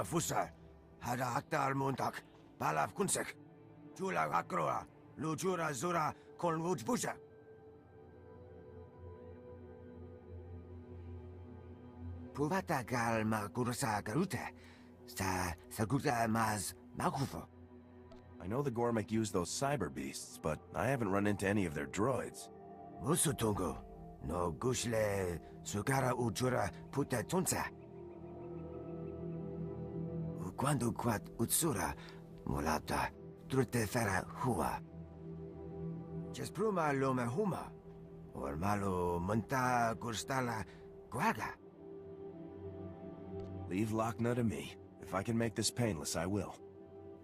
fusa. Hada akta almuntak. Balav kunsek. Chula hakroa. Lujura zura kon wujbuja. Puvata gal makursa garuta. Saguta maz makufo. I know the Gormek use those cyber beasts, but I haven't run into any of their droids. Musutungo. No gushle sugara ujura puta tunsa. Quando quat utsura mulata trute fera hua. Jespruma lome huma. Or malo munta gustala guaga. Leave Lochna to me. If I can make this painless, I will.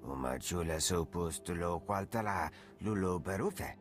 Uma chula supus to lo qualtala lulo berufe.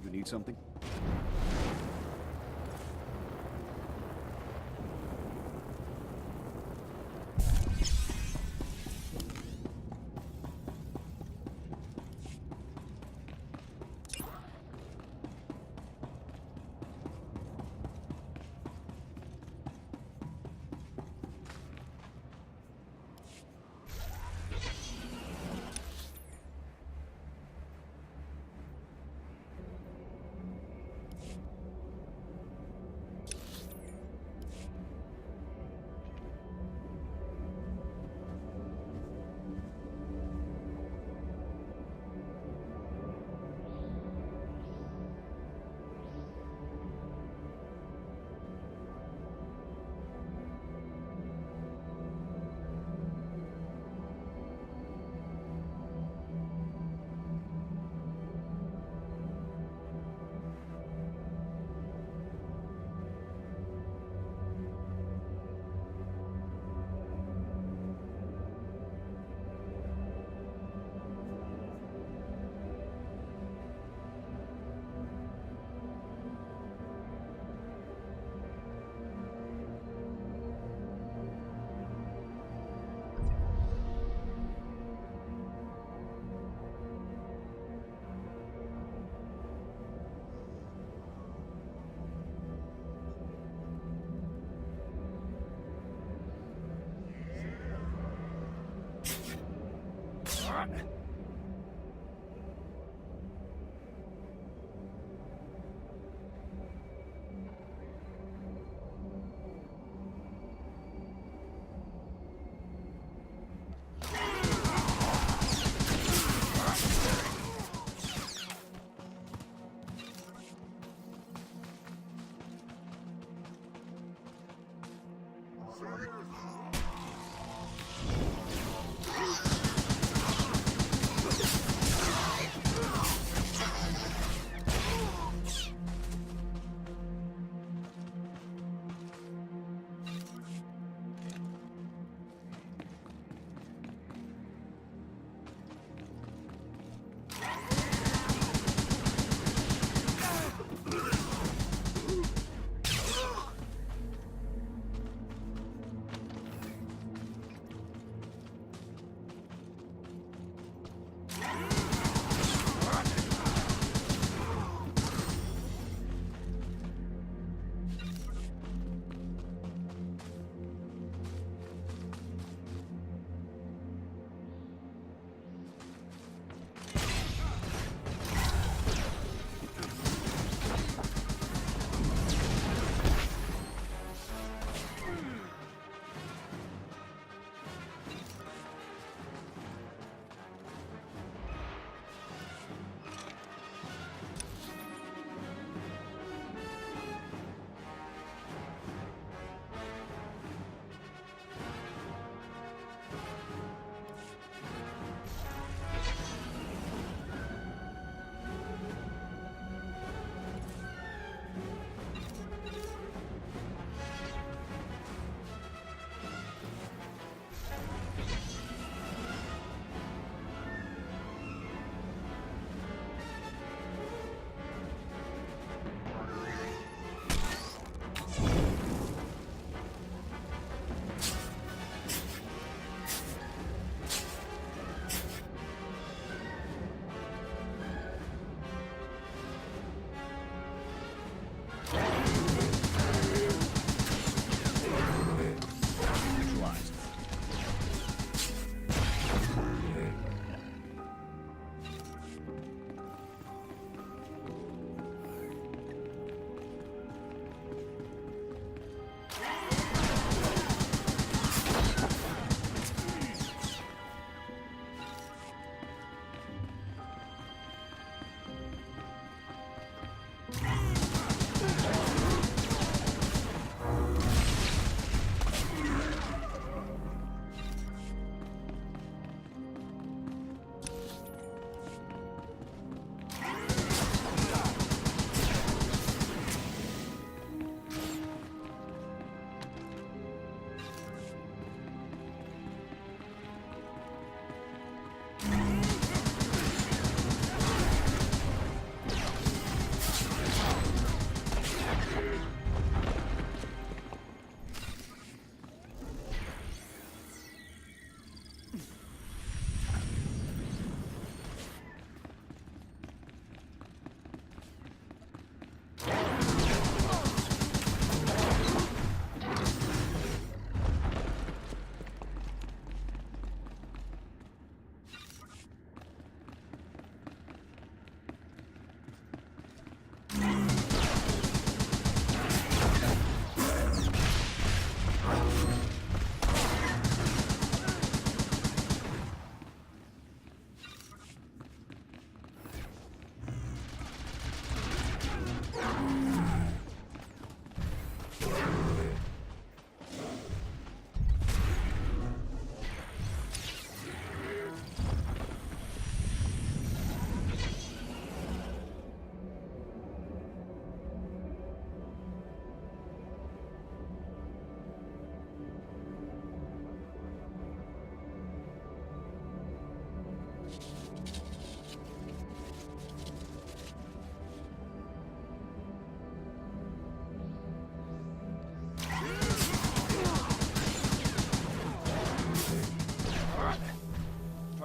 You need something?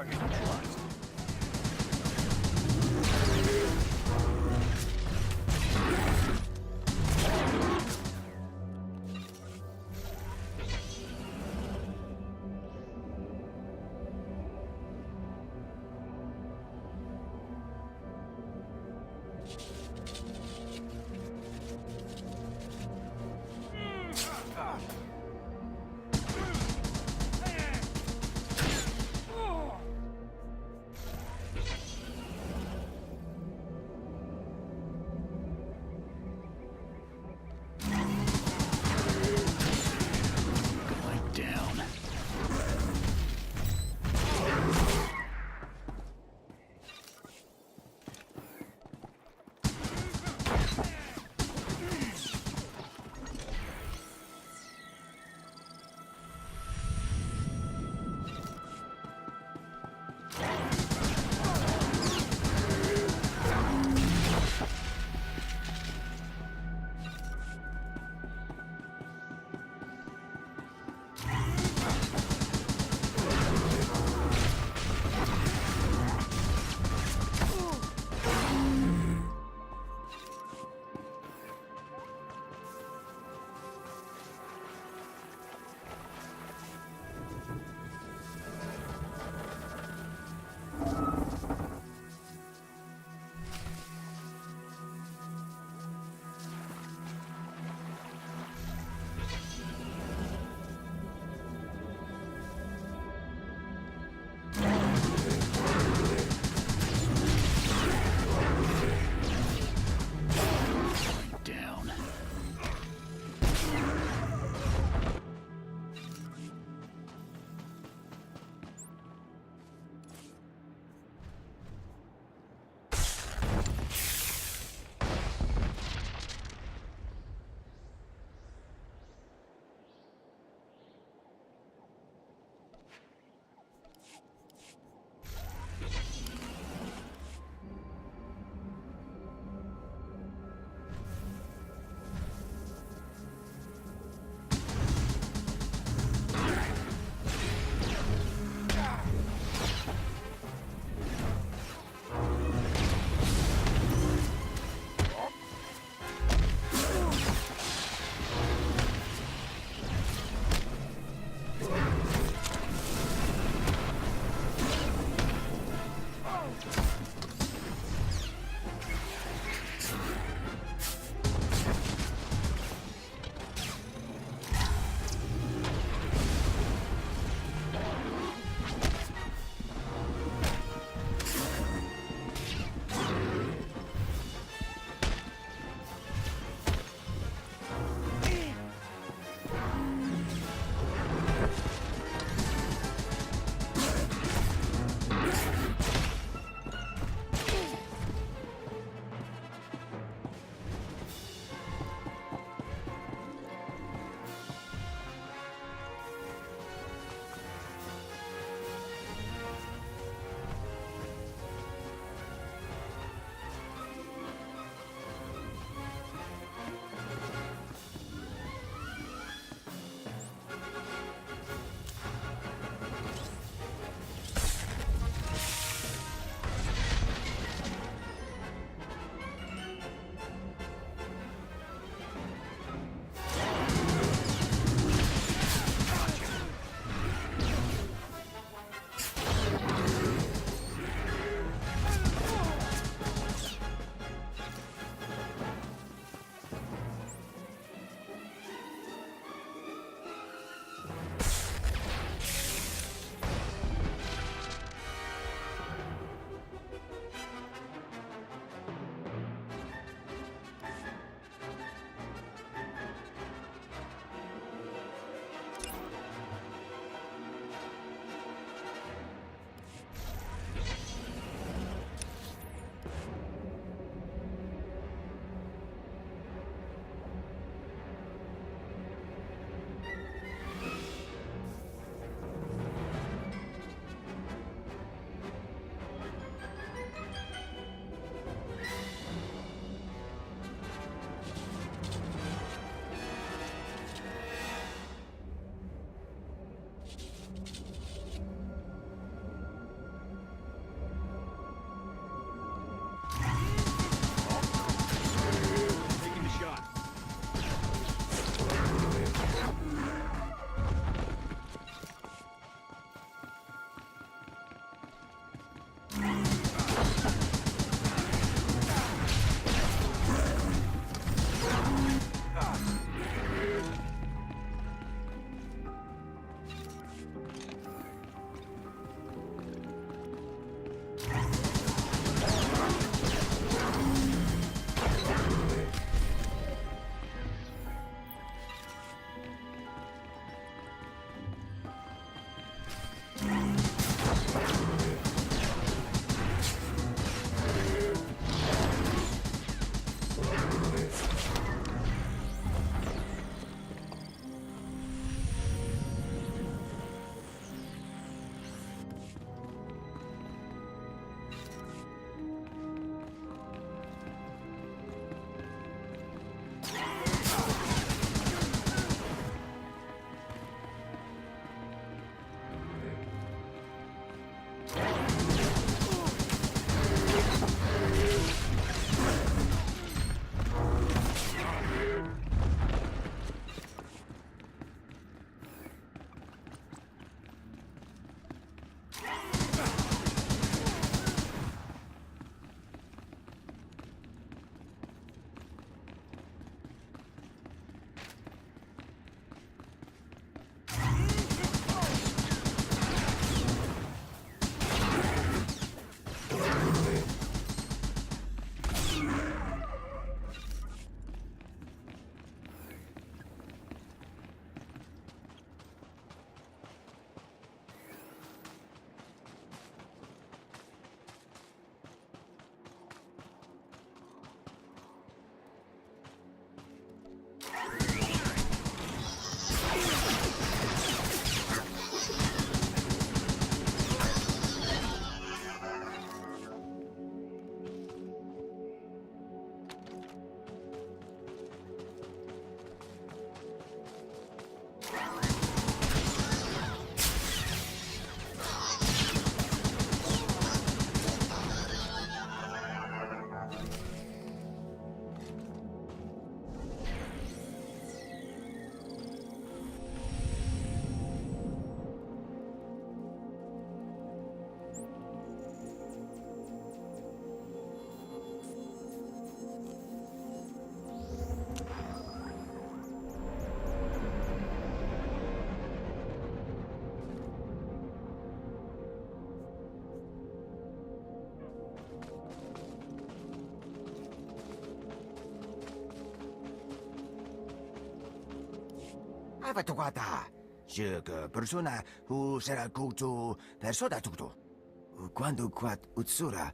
never get trust. Avatukata. Je que persona who será culto persona tuto. Quando quat utsura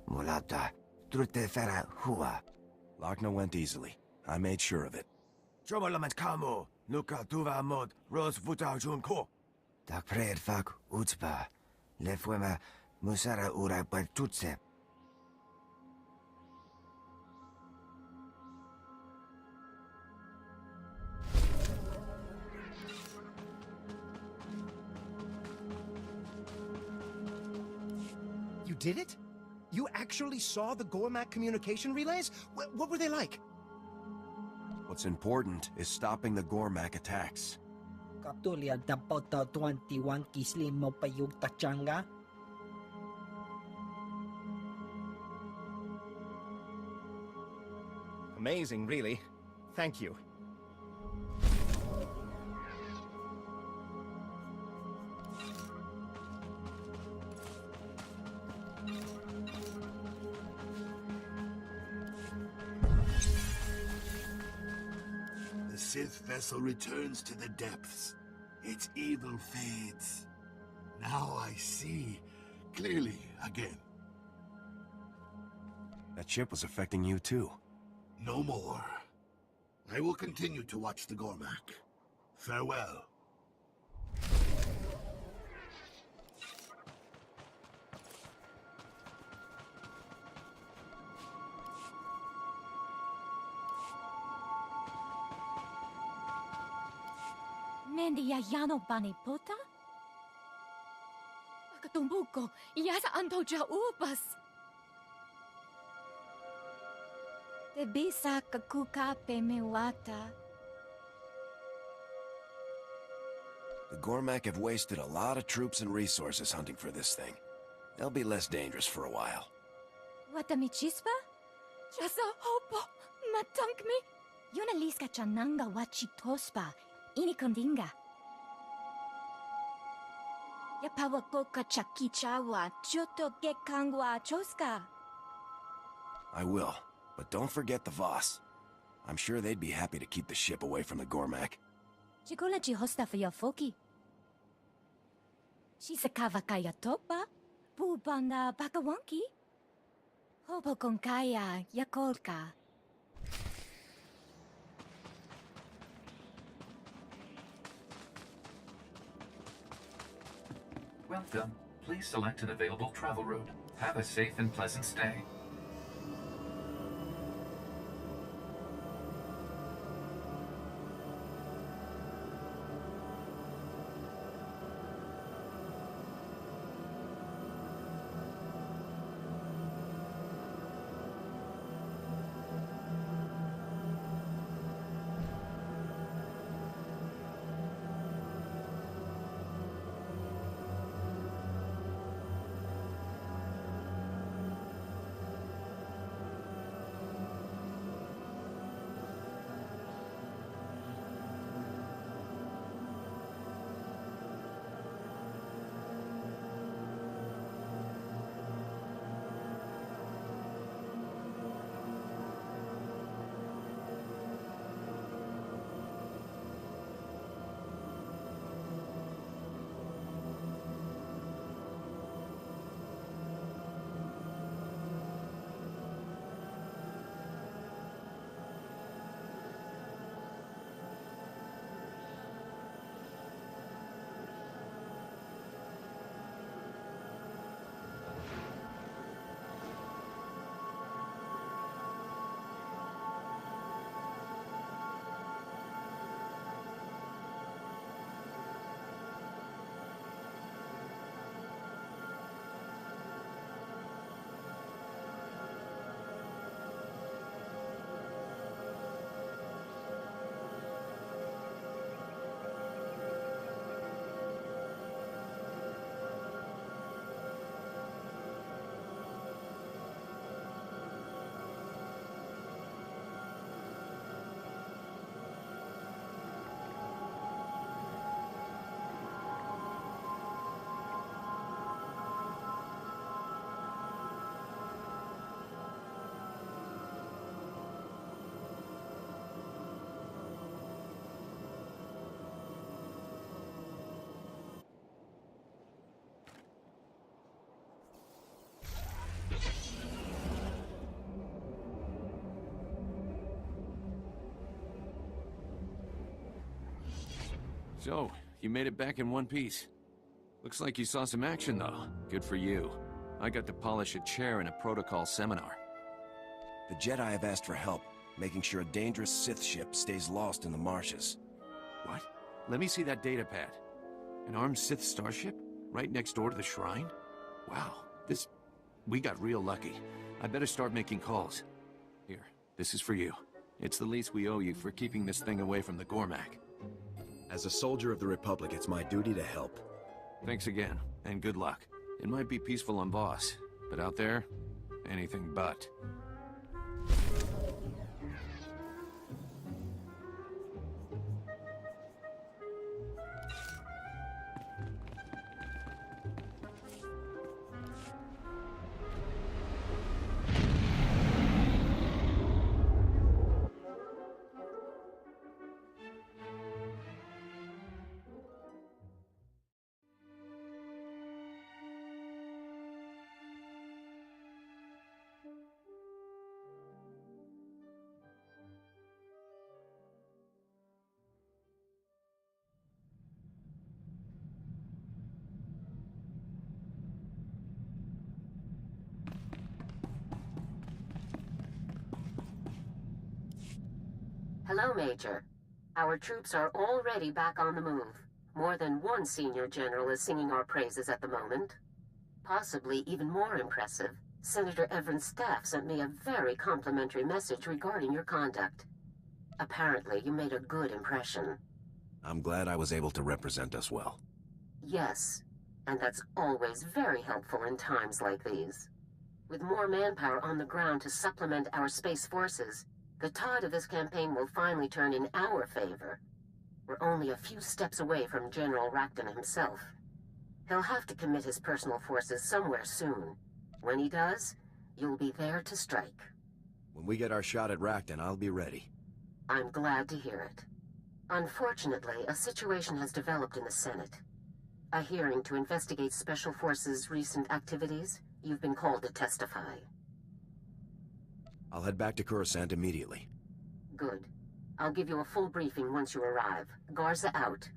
mulata trute fera hua. Lochna went easily. I made sure of it. Chomolamant kamo, nuka tuva mod, ros vuta jun ko. Tak pred fak utspa. Le fuema musara ura partutse. You did it? You actually saw the Gormak communication relays? What were they like? What's important is stopping the Gormak attacks. Katulad na poto 21 kislin mo pa yung tachanga? Amazing, really. Thank you. The Sith vessel returns to the depths. Its evil fades. Now I see clearly again. That ship was affecting you too. No more. I will continue to watch the Gormak. Farewell. Mendia Yano Bani Pota? Akatumbuko, Yasa Antoja Ubas. Te bisa kakuka pemewata. The Gormak have wasted a lot of troops and resources hunting for this thing. They'll be less dangerous for a while. Watami chispa? Jasa hopo, matang me? Yunaliska chananga wachi tospa, inikondinga. Yapawakoka chakichawa, choto gekangwa choska. I will, but don't forget the Voss. I'm sure they'd be happy to keep the ship away from the Gormak. Chikola chihosta for your foki. Shisakava kaya topa, pubanda bakawanki. Hobo konkaya yakolka. Welcome. Please select an available travel route. Have a safe and pleasant stay. So, you made it back in one piece. Looks like you saw some action, though. Good for you. I got to polish a chair in a protocol seminar. The Jedi have asked for help, making sure a dangerous Sith ship stays lost in the marshes. What? Let me see that data pad. An armed Sith starship? Right next door to the shrine? Wow, we got real lucky. I better start making calls. Here, this is for you. It's the least we owe you for keeping this thing away from the Gormak. As a soldier of the Republic, it's my duty to help. Thanks again, and good luck. It might be peaceful on Voss, but out there, anything but. Hello, Major. Our troops are already back on the move. More than one senior general is singing our praises at the moment. Possibly even more impressive, Senator Everett's staff sent me a very complimentary message regarding your conduct. Apparently, you made a good impression. I'm glad I was able to represent us well. Yes, and that's always very helpful in times like these. With more manpower on the ground to supplement our space forces, the tide of this campaign will finally turn in our favor. We're only a few steps away from General Racton himself. He'll have to commit his personal forces somewhere soon. When he does, you'll be there to strike. When we get our shot at Racton, I'll be ready. I'm glad to hear it. Unfortunately, a situation has developed in the Senate. A hearing to investigate Special Forces' recent activities. You've been called to testify. I'll head back to Coruscant immediately. Good. I'll give you a full briefing once you arrive. Garza out.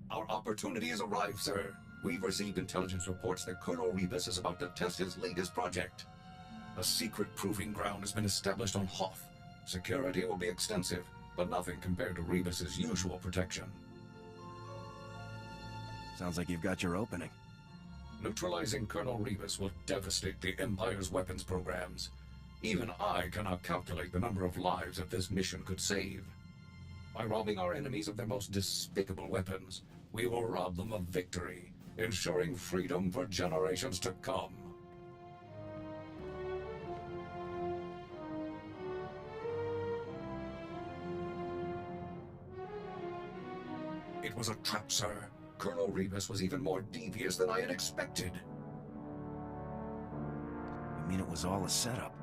Our opportunity has arrived, sir. We've received intelligence reports that Colonel Rebus is about to test his latest project. A secret proving ground has been established on Hoth. Security will be extensive, but nothing compared to Rebus's usual protection. Sounds like you've got your opening. Neutralizing Colonel Rebus will devastate the Empire's weapons programs. Even I cannot calculate the number of lives that this mission could save. By robbing our enemies of their most despicable weapons, we will rob them of victory, ensuring freedom for generations to come. It was a trap, sir. Colonel Rebus was even more devious than I had expected. You mean it was all a setup?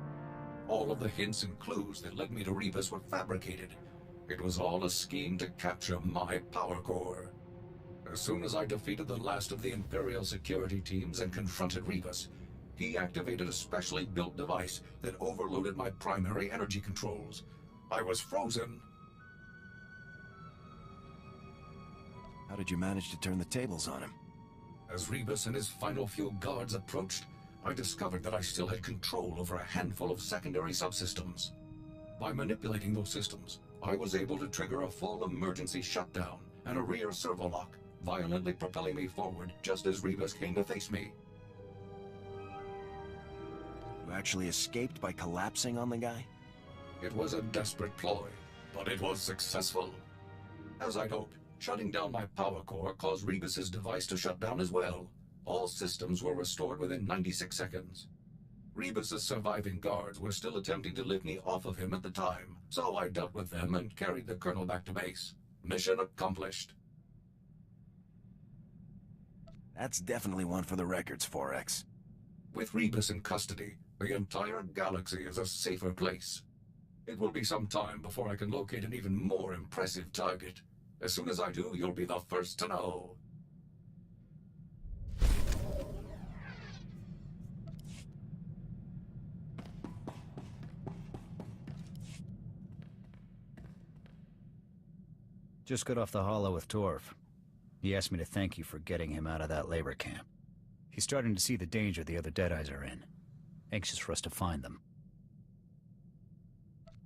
All of the hints and clues that led me to Rebus were fabricated. It was all a scheme to capture my power core. As soon as I defeated the last of the Imperial security teams and confronted Rebus, he activated a specially built device that overloaded my primary energy controls. I was frozen. How did you manage to turn the tables on him? As Rebus and his final few guards approached, I discovered that I still had control over a handful of secondary subsystems. By manipulating those systems, I was able to trigger a full emergency shutdown and a rear servo lock, violently propelling me forward just as Rebus came to face me. You actually escaped by collapsing on the guy? It was a desperate ploy, but it was successful. As I'd hoped, shutting down my power core caused Rebus's device to shut down as well. All systems were restored within 96 seconds. Rebus's surviving guards were still attempting to lift me off of him at the time, so I dealt with them and carried the colonel back to base. Mission accomplished. That's definitely one for the records, 4X. With Rebus in custody, the entire galaxy is a safer place. It will be some time before I can locate an even more impressive target. As soon as I do, you'll be the first to know. Just got off the holo with Torv. He asked me to thank you for getting him out of that labor camp. He's starting to see the danger the other Deadeyes are in. Anxious for us to find them.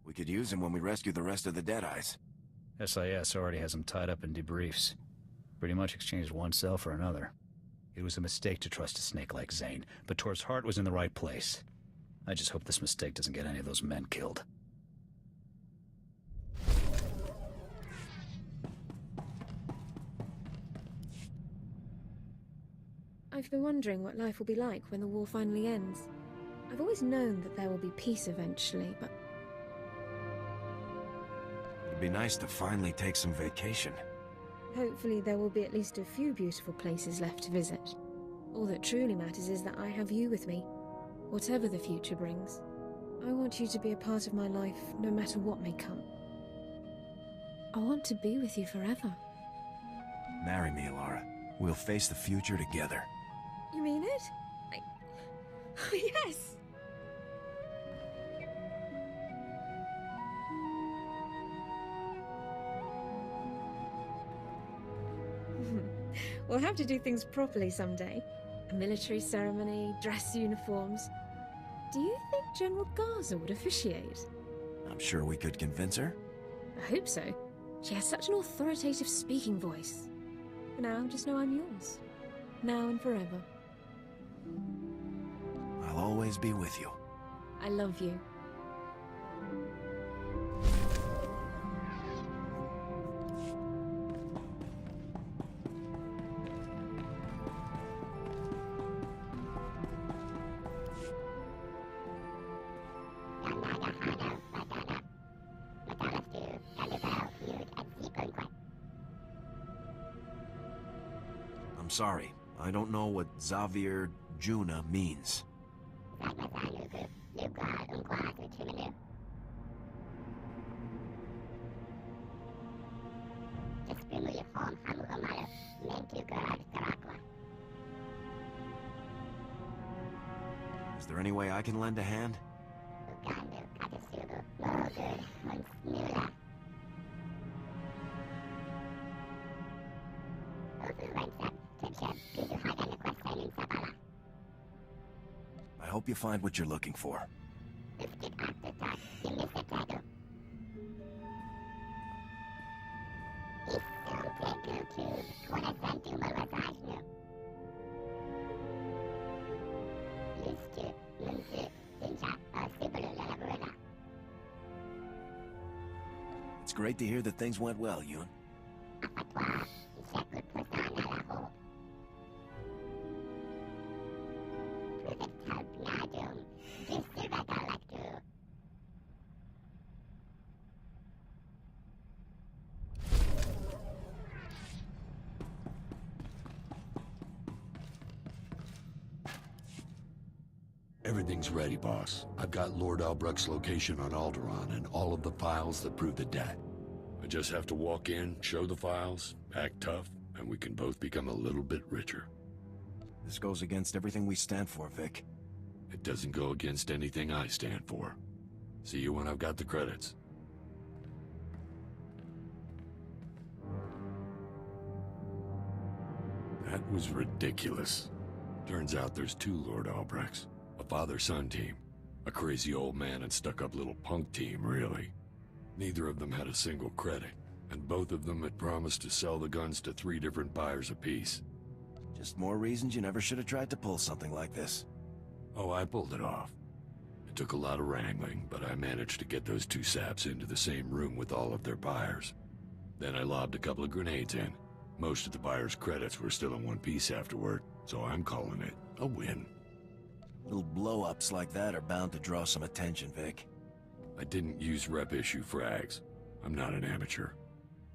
We could use him when we rescue the rest of the Deadeyes. SIS already has him tied up in debriefs. Pretty much exchanged one cell for another. It was a mistake to trust a snake like Zane, but Torv's heart was in the right place. I just hope this mistake doesn't get any of those men killed. I've been wondering what life will be like when the war finally ends. I've always known that there will be peace eventually, but... It'd be nice to finally take some vacation. hopefully there will be at least a few beautiful places left to visit. All that truly matters is that I have you with me, whatever the future brings. I want you to be a part of my life, no matter what may come. I want to be with you forever. Marry me, Alara. We'll face the future together. You mean it? Oh, yes! We'll have to do things properly someday. A military ceremony, dress uniforms. Do you think General Garza would officiate? I'm sure we could convince her. I hope so. She has such an authoritative speaking voice. For now, just know I'm yours. Now and forever. I'll always be with you. I love you. I'm sorry. I don't know what Xavier Juna means. Is there any way I can lend a hand? I hope you find what you're looking for. It's great to hear that things went well, Yun. Everything's ready, boss. I've got Lord Albrecht's location on Alderaan and all of the files that prove the debt. I just have to walk in, show the files, act tough, and we can both become a little bit richer. This goes against everything we stand for, Vic. It doesn't go against anything I stand for. See you when I've got the credits. That was ridiculous. Turns out there's two Lord Albrechts. A father-son team. A crazy old man and stuck-up little punk team, really. Neither of them had a single credit, and both of them had promised to sell the guns to 3 different buyers apiece. Just more reasons you never should have tried to pull something like this. Oh, I pulled it off. It took a lot of wrangling, but I managed to get those 2 saps into the same room with all of their buyers. Then I lobbed a couple of grenades in. Most of the buyers' credits were still in one piece afterward, so I'm calling it a win. Little blow-ups like that are bound to draw some attention, Vic. I didn't use rep-issue frags. I'm not an amateur.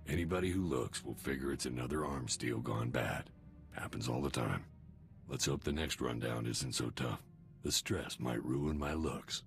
Anybody who looks will figure it's another arms deal gone bad. Happens all the time. Let's hope the next rundown isn't so tough. The stress might ruin my looks.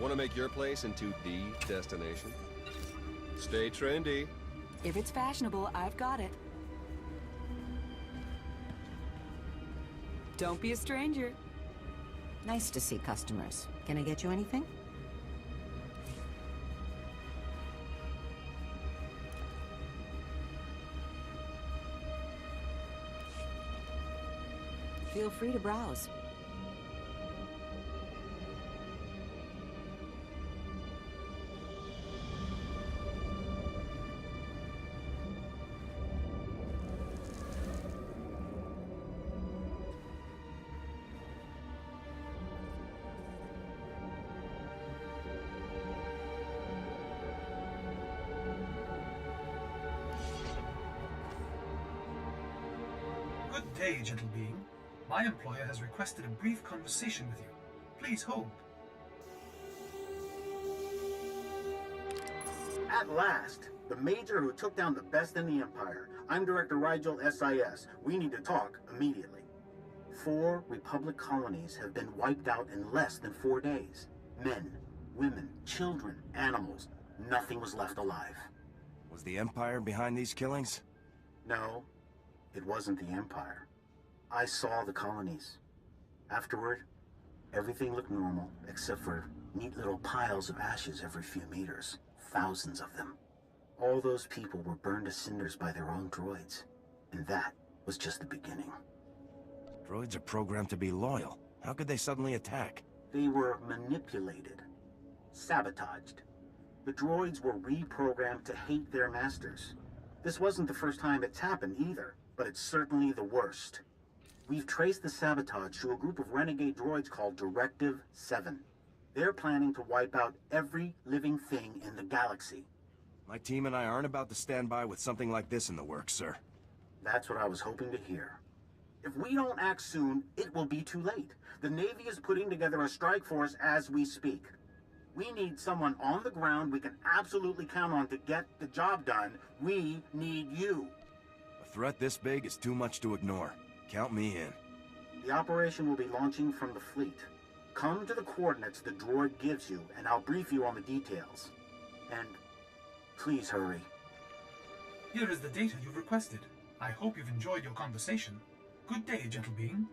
Want to make your place into the destination? Stay trendy. If it's fashionable, I've got it. Don't be a stranger. Nice to see customers. Can I get you anything? Feel free to browse. Good day, gentle being. My employer has requested a brief conversation with you. Please hold. At last, the major who took down the best in the Empire. I'm Director Rigel, SIS. We need to talk immediately. 4 Republic colonies have been wiped out in less than 4 days. Men, women, children, animals. Nothing was left alive. Was the Empire behind these killings? No, it wasn't the Empire. I saw the colonies. Afterward, everything looked normal, except for neat little piles of ashes every few meters. Thousands of them. All those people were burned to cinders by their own droids. And that was just the beginning. Droids are programmed to be loyal. How could they suddenly attack? They were manipulated. Sabotaged. The droids were reprogrammed to hate their masters. This wasn't the first time it's happened either, but it's certainly the worst. We've traced the sabotage to a group of renegade droids called Directive 7. They're planning to wipe out every living thing in the galaxy. My team and I aren't about to stand by with something like this in the works, sir. That's what I was hoping to hear. If we don't act soon, it will be too late. The Navy is putting together a strike force as we speak. We need someone on the ground we can absolutely count on to get the job done. We need you. A threat this big is too much to ignore. Count me in. The operation will be launching from the fleet. Come to the coordinates the droid gives you, and I'll brief you on the details. And please hurry. Here is the data you've requested. I hope you've enjoyed your conversation. Good day, gentle being.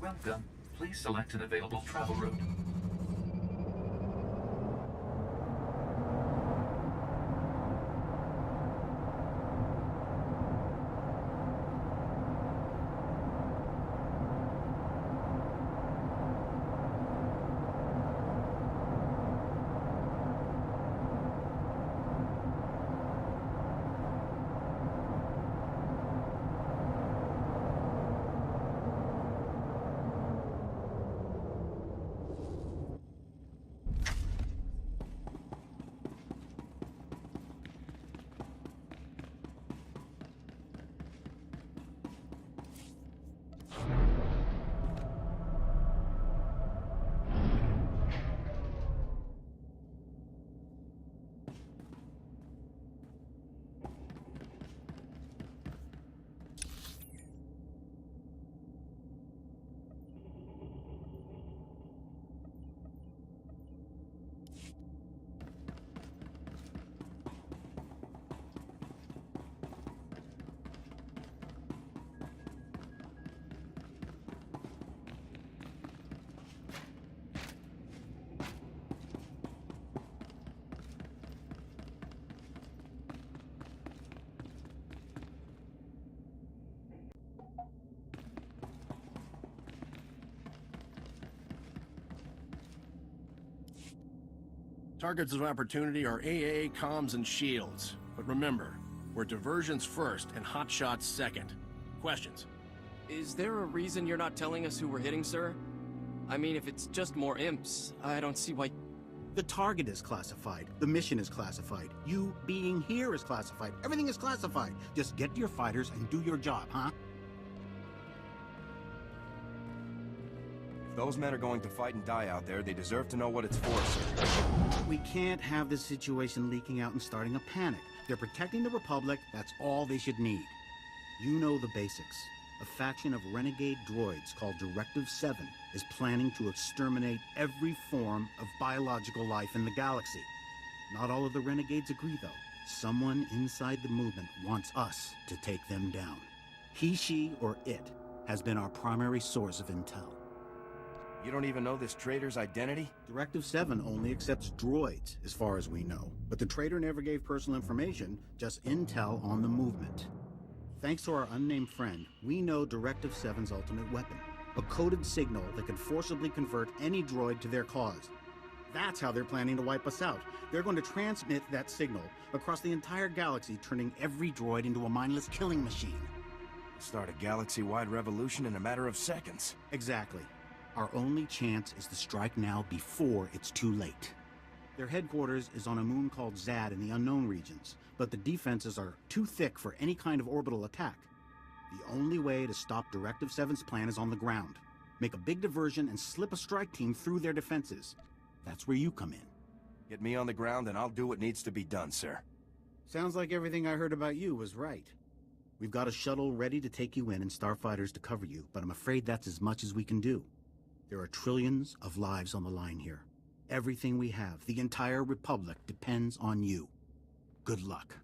Welcome. Please select an available travel route. Targets of opportunity are AAA comms and shields. But remember, where diversion's first and hotshots second. Questions? Is there a reason you're not telling us who we're hitting, sir? I mean, if it's just more imps, I don't see why... The target is classified. The mission is classified. You being here is classified. Everything is classified. Just get to your fighters and do your job, huh? If those men are going to fight and die out there, they deserve to know what it's for, sir. We can't have this situation leaking out and starting a panic. They're protecting the Republic. That's all they should need. You know the basics. A faction of renegade droids called Directive 7 is planning to exterminate every form of biological life in the galaxy. Not all of the renegades agree, though. Someone inside the movement wants us to take them down. He, she, or it has been our primary source of intel. You don't even know this traitor's identity? Directive 7 only accepts droids, as far as we know. But the traitor never gave personal information, just intel on the movement. Thanks to our unnamed friend, we know Directive 7's ultimate weapon. A coded signal that can forcibly convert any droid to their cause. That's how they're planning to wipe us out. They're going to transmit that signal across the entire galaxy, turning every droid into a mindless killing machine. Start a galaxy-wide revolution in a matter of seconds. Exactly. Our only chance is to strike now before it's too late. Their headquarters is on a moon called Zad in the unknown regions, but the defenses are too thick for any kind of orbital attack. The only way to stop Directive 7's plan is on the ground. Make a big diversion and slip a strike team through their defenses. That's where you come in. Get me on the ground and I'll do what needs to be done, sir. Sounds like everything I heard about you was right. We've got a shuttle ready to take you in and starfighters to cover you, but I'm afraid that's as much as we can do. There are trillions of lives on the line here. Everything we have, the entire Republic, depends on you. Good luck.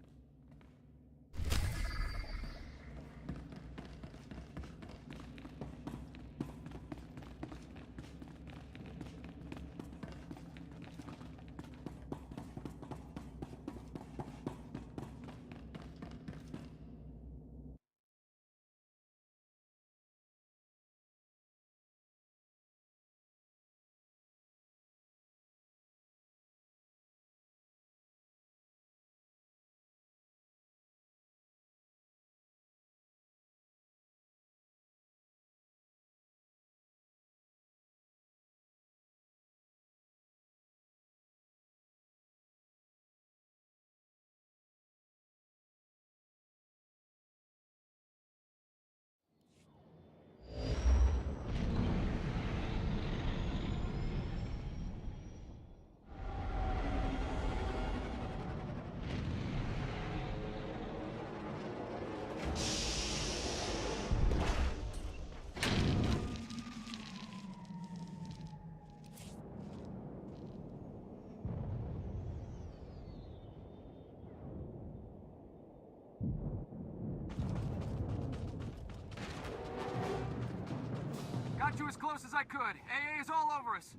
Got you as close as I could. AA is all over us.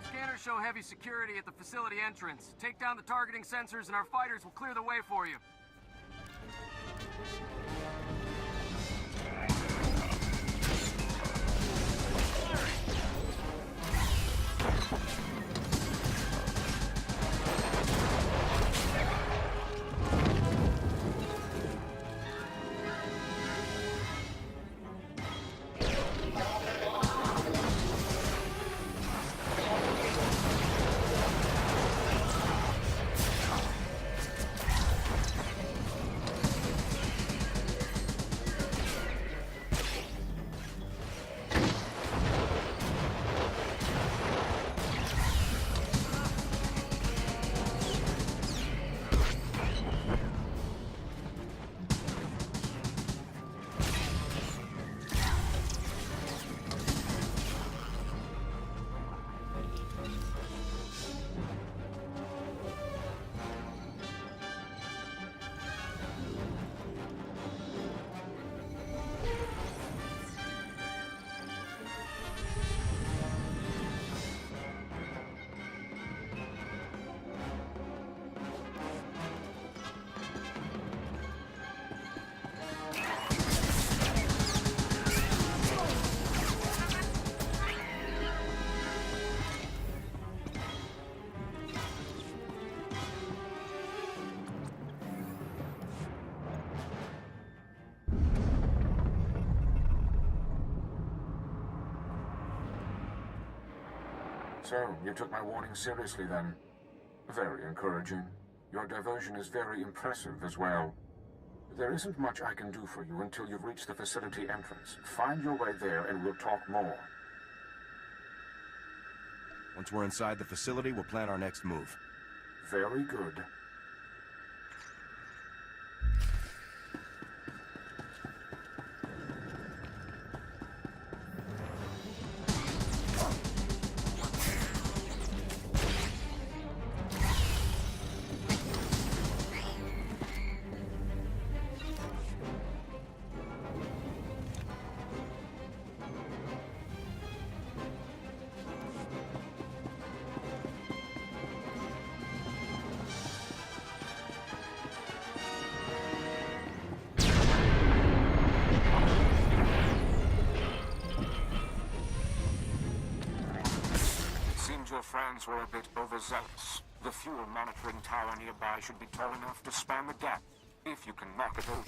Scanners show heavy security at the facility entrance. Take down the targeting sensors and our fighters will clear the way for you. So, you took my warning seriously then? Very encouraging. Your diversion is very impressive as well. There isn't much I can do for you until you've reached the facility entrance. Find your way there and we'll talk more. Once we're inside the facility, we'll plan our next move. Very good. Your friends were a bit overzealous. The fuel monitoring tower nearby should be tall enough to span the gap, if you can knock it over.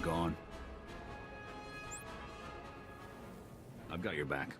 Gone. I've got your back.